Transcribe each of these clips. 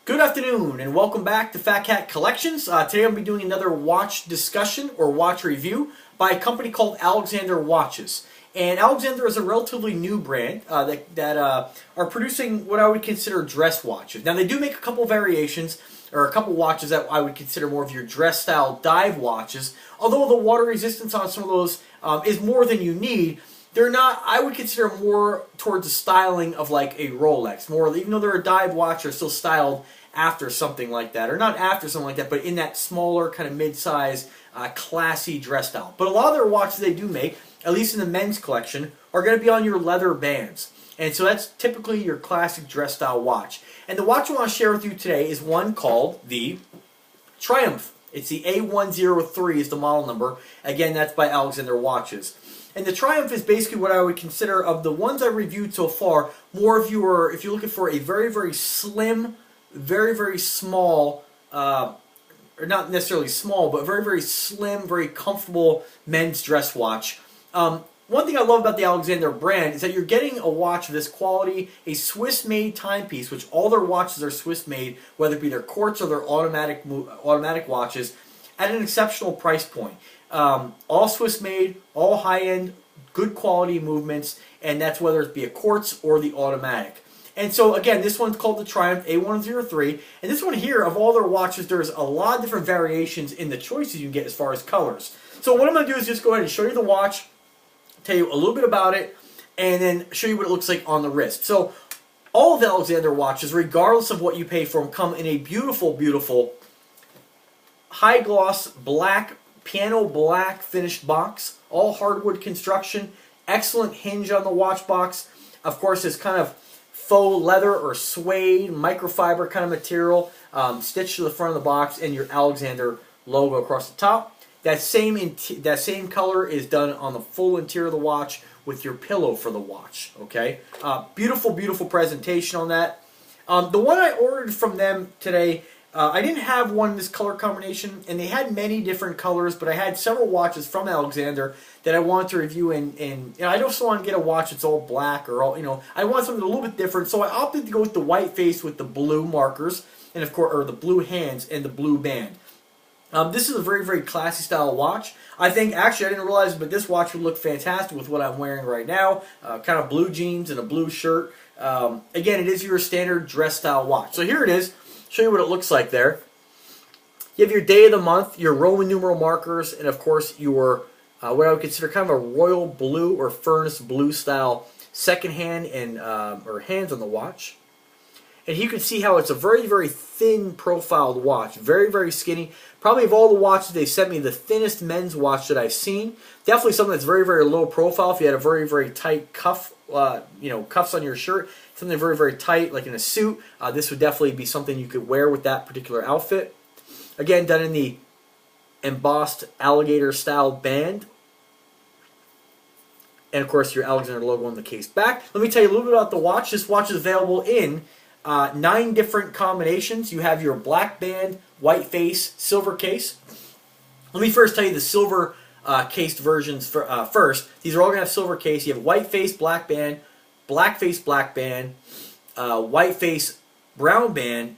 Good afternoon and welcome back to Fat Cat Collections. Today I'm going to be doing another watch discussion or watch review by a company called Alexander Watches. And Alexander is a relatively new brand that are producing what I would consider dress watches. Now they do make a couple variations or a couple watches that I would consider more of your dress style dive watches. Although the water resistance on some of those is more than you need, they're not, I would consider more towards the styling of like a Rolex. More, even though they're a dive watch, they're still styled after something like that. Or not after something like that, but in that smaller, kind of mid-size, classy dress style. But a lot of their watches they do make, at least in the men's collection, are going to be on your leather bands. And so that's typically your classic dress style watch. And the watch I want to share with you today is one called the Triumph. It's the A103 is the model number. Again, that's by Alexander Watches. And the Triumph is basically what I would consider, of the ones I reviewed so far, more of your, if you're looking for a very, very slim, very, very small, or not necessarily small, but very, very slim, very comfortable men's dress watch. One thing I love about the Alexander brand is that you're getting a watch of this quality, a Swiss-made timepiece, which all their watches are Swiss-made, whether it be their quartz or their automatic watches, at an exceptional price point. All Swiss-made, all high-end, good quality movements, and that's whether it be a quartz or the automatic. And so again, this one's called the Triumph A103, and this one here, of all their watches, there's a lot of different variations in the choices you can get as far as colors. So what I'm going to do is just go ahead and show you the watch, tell you a little bit about it, and then show you what it looks like on the wrist. So all of the Alexander watches, regardless of what you pay for them, come in a beautiful, beautiful high gloss black, piano black finished box, all hardwood construction, excellent hinge on the watch box. Of course, it's kind of faux leather or suede, microfiber kind of material, stitched to the front of the box, and your Alexander logo across the top. That same color is done on the full interior of the watch with your pillow for the watch. Okay, beautiful, beautiful presentation on that. The one I ordered from them today, I didn't have one in this color combination, and they had many different colors, but I had several watches from Alexander that I wanted to review, and I just want to get a watch that's all black or all, I want something a little bit different, so I opted to go with the white face with the blue markers, and of course, or the blue hands and the blue band. This is a very, very classy style watch. I think, actually, I didn't realize, but this watch would look fantastic with what I'm wearing right now, kind of blue jeans and a blue shirt. Again, it is your standard dress style watch. So here it is. Show you what it looks like there. You have your day of the month, your Roman numeral markers, and of course your what I would consider kind of a royal blue or furnace blue style second hand and or hands on the watch. And you can see how it's a very, very thin profiled watch, very, very skinny. Probably of all the watches they sent me, the thinnest men's watch that I've seen. Definitely something that's very, very low profile. If you had a very, very tight cuff, cuffs on your shirt, something very, very tight, like in a suit, this would definitely be something you could wear with that particular outfit. Again, done in the embossed alligator style band. And of course, your Alexander logo on the case back. Let me tell you a little bit about the watch. This watch is available in 9 different combinations. You have your black band, white face, silver case. Let me first tell you the silver cased versions first. These are all going to have silver case. You have white face, black band, black face, black band, white face, brown band,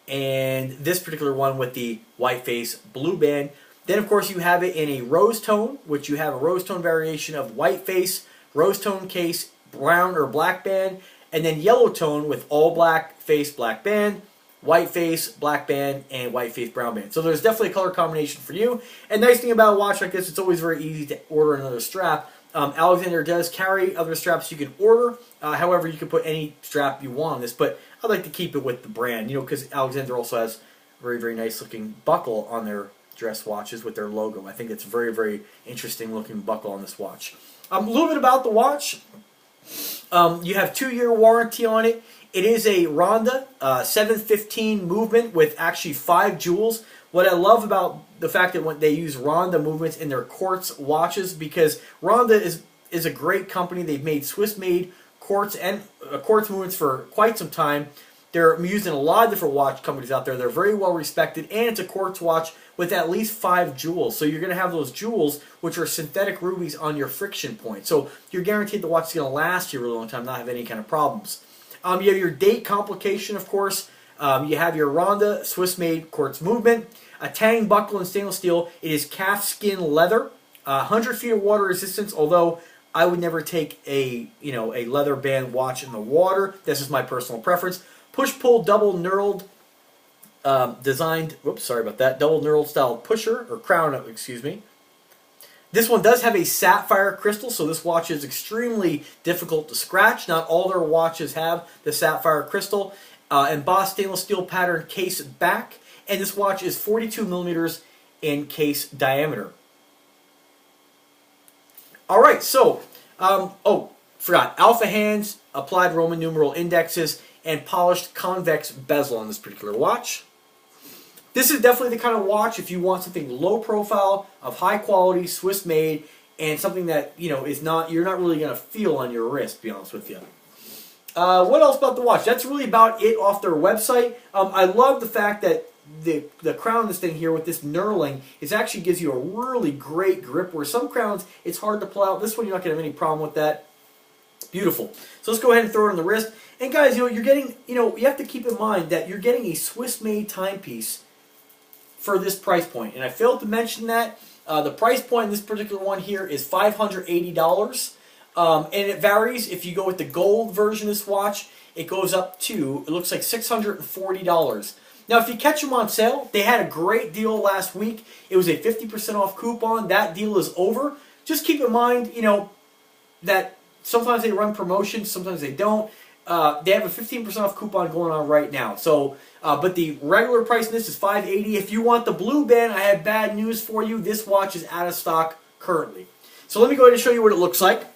and this particular one with the white face, blue band. Then, of course, you have it in a rose tone, which you have a rose tone variation of white face, rose tone case, brown or black band, and then yellow tone with all black face, black band, white face, black band, and white face, brown band. So there's definitely a color combination for you. And nice thing about a watch like this, it's always very easy to order another strap. Alexander does carry other straps you can order. However, you can put any strap you want on this, but I like to keep it with the brand, because Alexander also has a very, very nice looking buckle on their dress watches with their logo. I think it's a very, very interesting looking buckle on this watch. A little bit about the watch. You have 2-year warranty on it. It is a Ronda 715 movement with actually 5 jewels. What I love about the fact that when they use Ronda movements in their quartz watches, because Ronda is a great company. They've made Swiss-made quartz and quartz movements for quite some time. They're used in a lot of different watch companies out there. They're very well respected, and it's a quartz watch with at least 5 jewels. So you're going to have those jewels, which are synthetic rubies, on your friction point. So you're guaranteed the watch is going to last you a really long time, not have any kind of problems. You have your date complication, of course. You have your Ronda Swiss-made quartz movement, a Tang buckle in stainless steel. It is calf skin leather, 100 feet of water resistance. Although I would never take a leather band watch in the water. This is my personal preference. Push-pull double knurled designed. Whoops, sorry about that. Double knurled style pusher or crown. Excuse me. This one does have a sapphire crystal, so this watch is extremely difficult to scratch. Not all their watches have the sapphire crystal. Embossed stainless steel pattern case back, and this watch is 42 millimeters in case diameter. All right, so forgot alpha hands, applied Roman numeral indexes, and polished convex bezel on this particular watch. This is definitely the kind of watch if you want something low profile, of high quality, Swiss made, and something that is not you're not really going to feel on your wrist. To be honest with you. What else about the watch? That's really about it off their website. I love the fact that the crown of this thing here with this knurling actually gives you a really great grip. Where some crowns it's hard to pull out. This one you're not going to have any problem with that. Beautiful. So let's go ahead and throw it on the wrist. And guys, you're getting you have to keep in mind that you're getting a Swiss-made timepiece for this price point. And I failed to mention that the price point in this particular one here is $580. And it varies. If you go with the gold version of this watch, it goes up to, it looks like $640. Now, if you catch them on sale, they had a great deal last week. It was a 50% off coupon. That deal is over. Just keep in mind, that sometimes they run promotions, sometimes they don't. They have a 15% off coupon going on right now. So, but the regular price in this is $580. If you want the blue band, I have bad news for you. This watch is out of stock currently. So let me go ahead and show you what it looks like.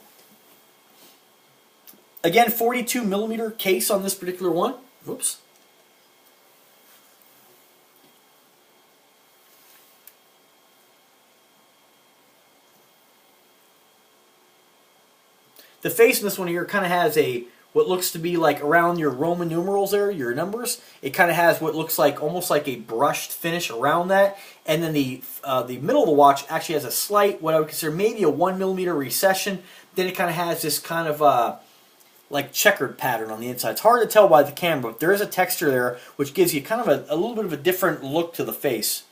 Again, 42 millimeter case on this particular one. Whoops. The face in this one here kind of has what looks to be like around your Roman numerals there, your numbers. It kind of has what looks like almost like a brushed finish around that. And then the middle of the watch actually has a slight, what I would consider maybe a 1 millimeter recession. Then it kind of has this kind of like checkered pattern on the inside. It's hard to tell by the camera, but there is a texture there which gives you kind of a little bit of a different look to the face.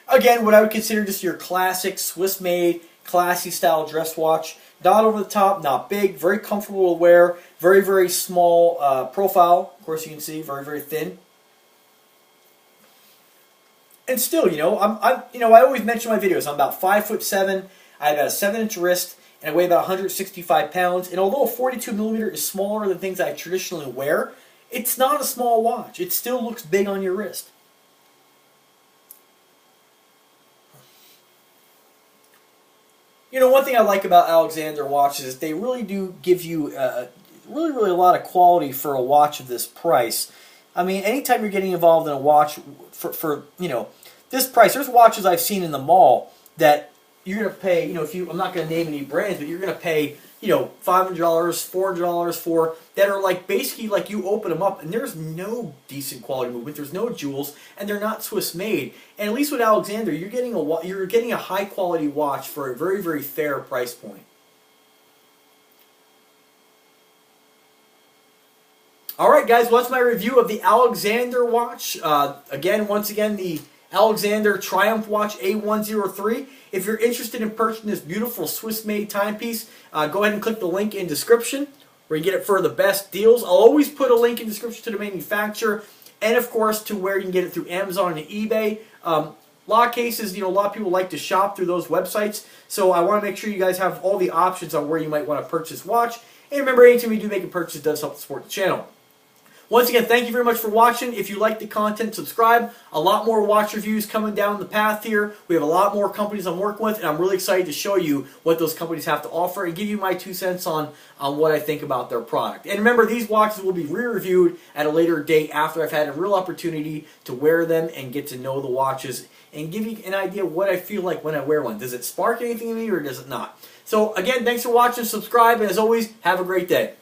Again, what I would consider just your classic Swiss-made, classy style dress watch. Not over the top, not big, very comfortable to wear, very, very small profile. Of course, you can see very, very thin. And still, I always mention in my videos, I'm about 5'7". I have a 7-inch wrist, and I weigh about 165 pounds. And although a 42 millimeter is smaller than things I traditionally wear, it's not a small watch. It still looks big on your wrist. One thing I like about Alexander watches is they really do give you really a lot of quality for a watch of this price. I mean, anytime you're getting involved in a watch for this price, there's watches I've seen in the mall that you're going to pay, I'm not going to name any brands, but you're going to pay, $500, $400 for, that are like basically like you open them up and there's no decent quality movement, there's no jewels, and they're not Swiss made. And at least with Alexander, you're getting a high quality watch for a very, very fair price point. Alright guys, well, that's my review of the Alexander watch. Once again, the Alexander Triumph Watch A103. If you're interested in purchasing this beautiful Swiss-made timepiece, go ahead and click the link in description where you get it for the best deals. I'll always put a link in description to the manufacturer and, of course, to where you can get it through Amazon and eBay. A lot of cases, a lot of people like to shop through those websites, so I want to make sure you guys have all the options on where you might want to purchase watch. And remember, anytime you do make a purchase, it does help support the channel. Once again, thank you very much for watching. If you like the content, subscribe. A lot more watch reviews coming down the path here. We have a lot more companies I'm working with, and I'm really excited to show you what those companies have to offer and give you my 2 cents on what I think about their product. And remember, these watches will be re-reviewed at a later date after I've had a real opportunity to wear them and get to know the watches and give you an idea of what I feel like when I wear one. Does it spark anything in me or does it not? So again, thanks for watching, subscribe, and as always, have a great day.